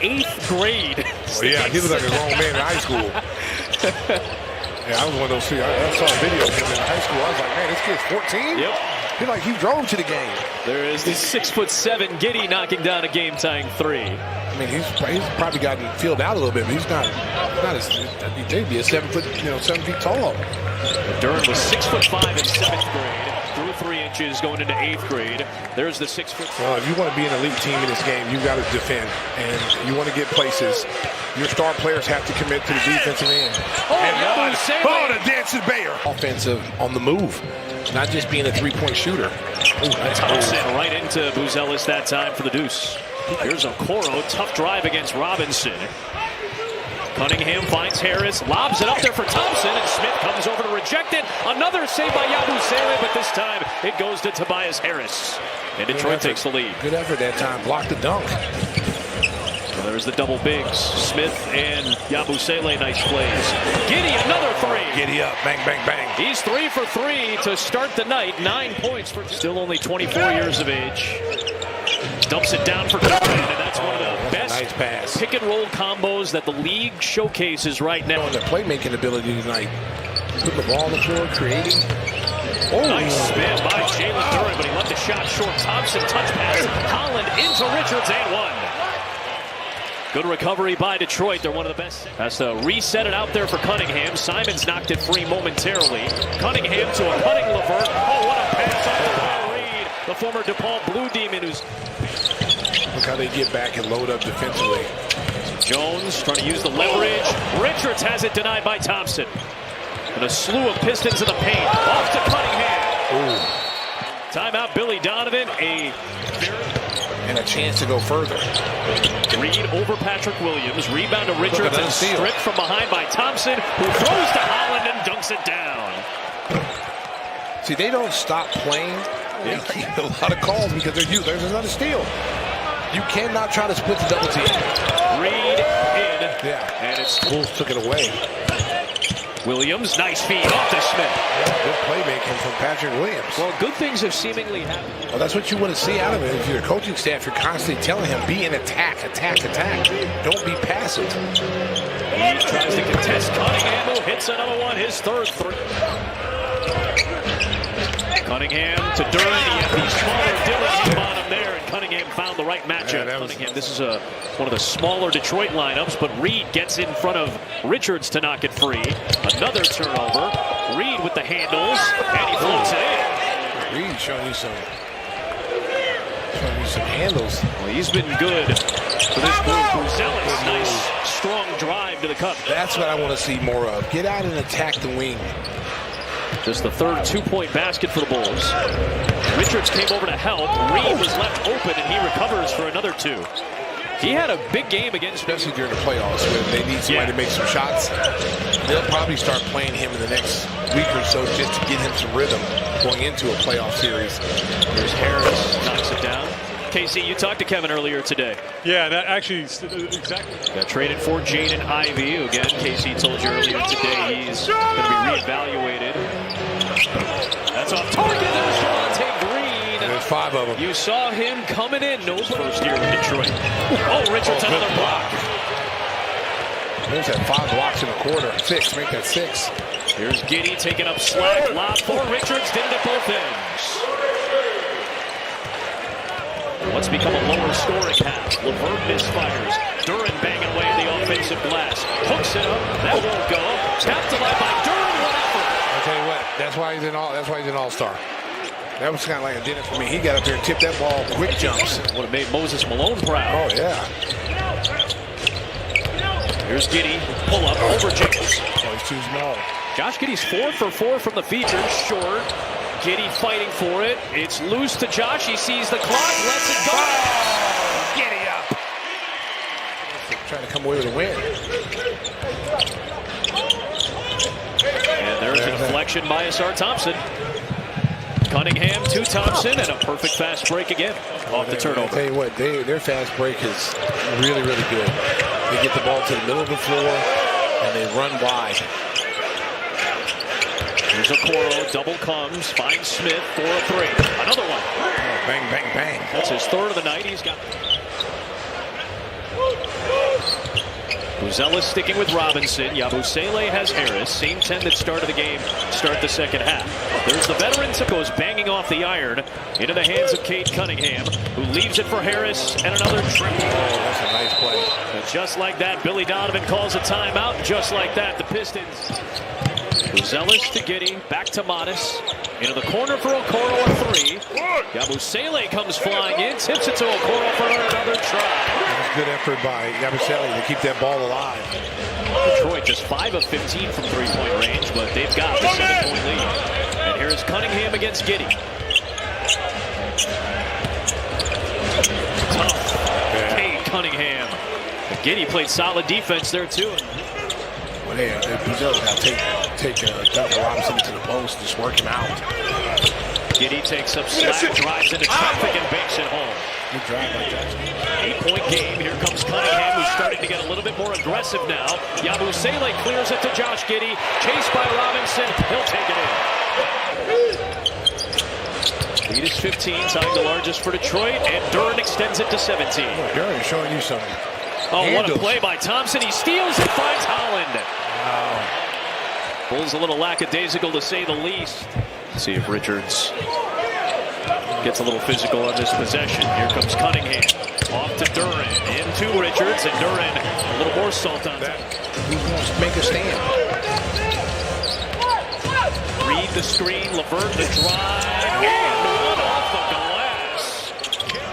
8th grade. Well, yeah, he was like a grown man in high school. Yeah, I was one of those two. I saw a video of him in high school. I was like, man, this kid's 14? Yep. He like he drove to the game. There is the 6'7" Giddey knocking down a game-tying 3. I mean, he's probably gotten filled out a little bit, but he's not as he'd be a 7 feet tall. Duran was 6'5" in 7th grade. Through 3 inches going into 8th grade. There's the 6 foot. Well, if you want to be an elite team in this game, you've got to defend, and you want to get places. Your star players have to commit to the defensive end. The dancing bear. Offensive on the move, not just being a three-point shooter. Thompson right into Buzelis that time for the deuce. Here's Okoro, tough drive against Robinson. Cunningham finds Harris, lobs it up there for Thompson, and Smith comes over to reject it. Another save by Yabusele, but this time it goes to Tobias Harris. And Detroit takes the lead. Good effort that time. Blocked the dunk. Well, there's the double bigs. Smith and Yabusele, nice plays. Giddey, another 3. Giddey up, bang, bang, bang. He's 3 for 3 to start the night. 9 points for still only 24 years of age. Dumps it down for Duran, and that's one of the best nice pass. Pick and roll combos that the league showcases right now. The playmaking ability tonight. Putting the ball on the floor, creating. Nice spin by Jalen Duran, but he left the shot short. Thompson touch pass. Holland into Richards and 1. Good recovery by Detroit. They're one of the best. Has to reset it out there for Cunningham. Simons knocked it free momentarily. Cunningham to a cutting Levert. Oh, what a pass off by Reed, the former DePaul Blue Demon, who's. Look how they get back and load up defensively. Jones trying to use the leverage. Richards has it denied by Thompson. And a slew of Pistons in the paint. Off to Cunningham. Ooh. Timeout, Billy Donovan. And a chance to go further. Reed over Patrick Williams. Rebound to Richards and stripped from behind by Thompson, who throws to Holland and dunks it down. See, they don't stop playing. They keep a lot of calls because there's another steal. You cannot try to split the double team. Reed in. Yeah. And it's Bulls took it away. Williams, nice feed off to Smith. Yeah, good playmaking from Patrick Williams. Well, good things have seemingly happened. Well, that's what you want to see out of it. If you're a coaching staff, you're constantly telling him, be in attack, attack, attack. Don't be passive. He tries to contest Cunningham, who hits another one, his 3rd 3. Cunningham to Duran. He had the smaller Dillon on him there, and Cunningham found the right matchup. Yeah, Cunningham, this is one of the smaller Detroit lineups, but Reed gets in front of Richards to knock it free. Another turnover. Reed with the handles, and he floats it in. Reed showing you some handles. Well, he's been good for this group. Buzelis, nice, strong drive to the cup. That's what I want to see more of. Get out and attack the wing. Just the 3rd 2-point basket for the Bulls. Richards came over to help. Reed was left open, and he recovers for another 2. He had a big game against, especially during the playoffs when they need somebody to make some shots. They'll probably start playing him in the next week or so just to get him some rhythm going into a playoff series. There's Harris, knocks it down. KC, you talked to Kevin earlier today. Yeah, that actually, exactly. Got traded for Jaden Ivey. Again, KC told you earlier today he's going to be reevaluated. That's off target. There's Javonte Green. There's 5 of them. You saw him coming in. No first year in Detroit. Oh, Richards, another block. There's that 5 blocks in a quarter. 6, make that 6. Here's Giddey taking up slack. Lob for Richards. Did it at both ends. What's become a lower scoring half. Levert misfires. Duran banging away at the offensive glass. Hooks it up. That won't go. Tapped to by Duran. What effort? I'll tell you what. That's why he's an all-star. That was kind of like a dinner for me. He got up there and tipped that ball. Quick jumps. Would have made Moses Malone proud. Oh yeah. Here's Giddey. Pull up over Jacobs. Oh, he's too small. Josh Giddey's 4 for 4 from the feature. Short. Giddey fighting for it. It's loose to Josh. He sees the clock. Lets it go. Oh, Giddey up. Trying to come away with a win. And there's a deflection by Asar Thompson. Cunningham to Thompson, and a perfect fast break again off the turnover. I'll tell you what, their fast break is really, really good. They get the ball to the middle of the floor, and they run wide. Here's Okoro, double comes, finds Smith for a 3. Another one. Oh, bang, bang, bang. That's his 3rd of the night. He's got... Buzella sticking with Robinson. Yabusele has Harris. Same 10 that started the game. Start the second half. There's the veteran that goes banging off the iron into the hands of Cade Cunningham, who leaves it for Harris and another triple. Oh, that's a nice play. And just like that, Billy Donovan calls a timeout. Just like that, the Pistons. Buzella to Giddey, back to Modis. Into the corner for Okoro, a three. Yabusele comes flying in, tips it to Okoro for another try. Good effort by Yabusele to keep that ball alive. Detroit just 5 of 15 from three-point range, but they've got the 7-point lead. And here's Cunningham against Giddey. Tough. Cade Cunningham. Giddey played solid defense there, too. Well, hey, Buzella got to take Duncan Robinson to the post, just work him out. Giddey takes up slack, drives into traffic, and banks it home. Good drive by Jackson. 8-point game. Here comes Cunningham, who's starting to get a little bit more aggressive now. Yabusele clears it to Josh Giddey. Chased by Robinson. He'll take it in. Lead is 15, tying the largest for Detroit, and Duren extends it to 17. Duren showing you something. Oh, what a play by Thompson. He steals and finds Holland. Wow. Bulls a little lackadaisical, to say the least. Let's see if Richards gets a little physical on this possession. Here comes Cunningham. Off to Duren. Into Richards, and Duren a little more salt on that. He wants to make a stand. Read the screen. Levert the drive. And one off the glass.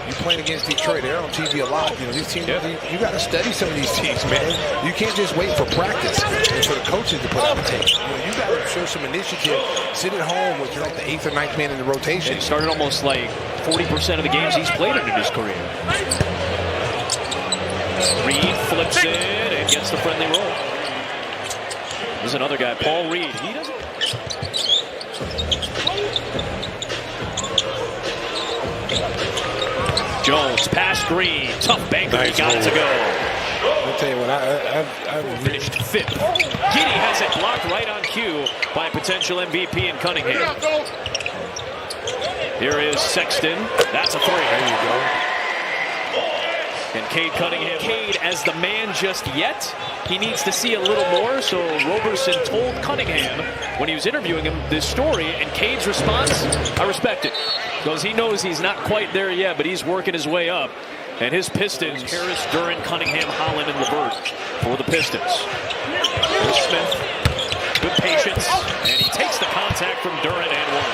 You're playing against Detroit. They're on TV a lot. You know, these teams, you got to study some of these teams, man. You can't just wait for practice and for the coaches to put out the tape. You got to show some initiative. Sit at home with you're like the 8th or 9th man in the rotation. He started almost like 40% of the games he's played in his career. Reed flips it and gets the friendly roll. There's another guy, Paul Reed. He doesn't. Jones, pass Green. Tough banker. Nice. He got it to go. I'll tell you what, I finished 5th. Giddey has it blocked right on cue by potential MVP in Cunningham. Here is Sexton. That's a three. There you go. And Cade Cunningham. Cade as the man just yet. He needs to see a little more, so Roberson told Cunningham when he was interviewing him this story, and Cade's response, I respect it. Because he knows he's not quite there yet, but he's working his way up. And his Pistons, Harris, Duren, Cunningham, Holland, and Levert for the Pistons. Here's Smith, good patience, and he takes the contact from Duren and one.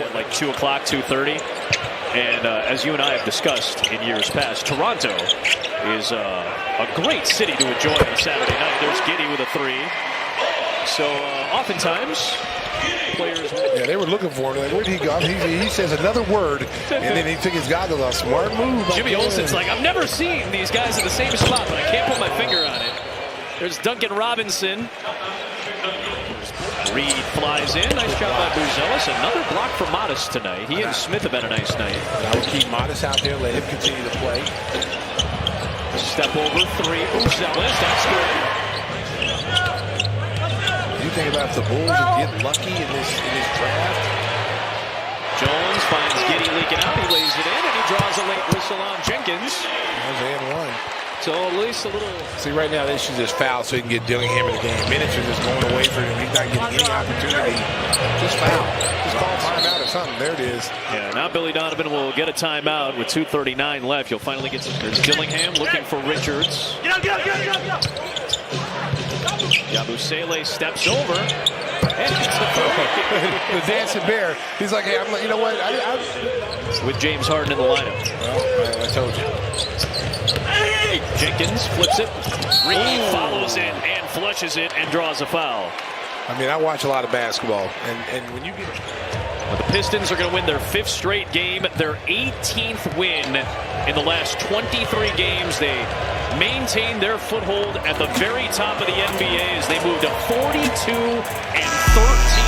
At like 2 o'clock, 2:30. And as you and I have discussed in years past, Toronto is a great city to enjoy on a Saturday night. There's Giddey with a three. So oftentimes, players... Yeah, they were looking for him. Like, where'd he go? He says another word, and then he took his goggles off. Smart move. Jimmy Olsen's like, I've never seen these guys in the same spot, but I can't put my finger on it. There's Duncan Robinson. Reed flies in. Nice job by Buzella. Another block for Modis tonight. He and Smith have had a nice night. I would keep Modis out there, let him continue to play. Step over three. Buzella, that's good. You think about if the Bulls get lucky in this draft. Jones finds Giddey leaking out. He lays it in, and he draws a late whistle on Jenkins. That's and one. So at least a little... See, right now they should just foul so he can get Dillingham in the game. Minutes are just going away from him. He's not getting any opportunity. Just foul. Just call a timeout or something. There it is. Yeah, now Billy Donovan will get a timeout with 2:39 left. You'll finally get some... There's Dillingham looking for Richards. Yabusele steps over. And it's the dancing bear. He's like, hey, you know what? With James Harden in the lineup. Well, I told you. Jenkins flips it. Reed follows it and flushes it and draws a foul. I mean, I watch a lot of basketball, and when you get... Well, the Pistons are going to win their 5th straight game, their 18th win in the last 23 games. They maintain their foothold at the very top of the NBA as they move to 42-13.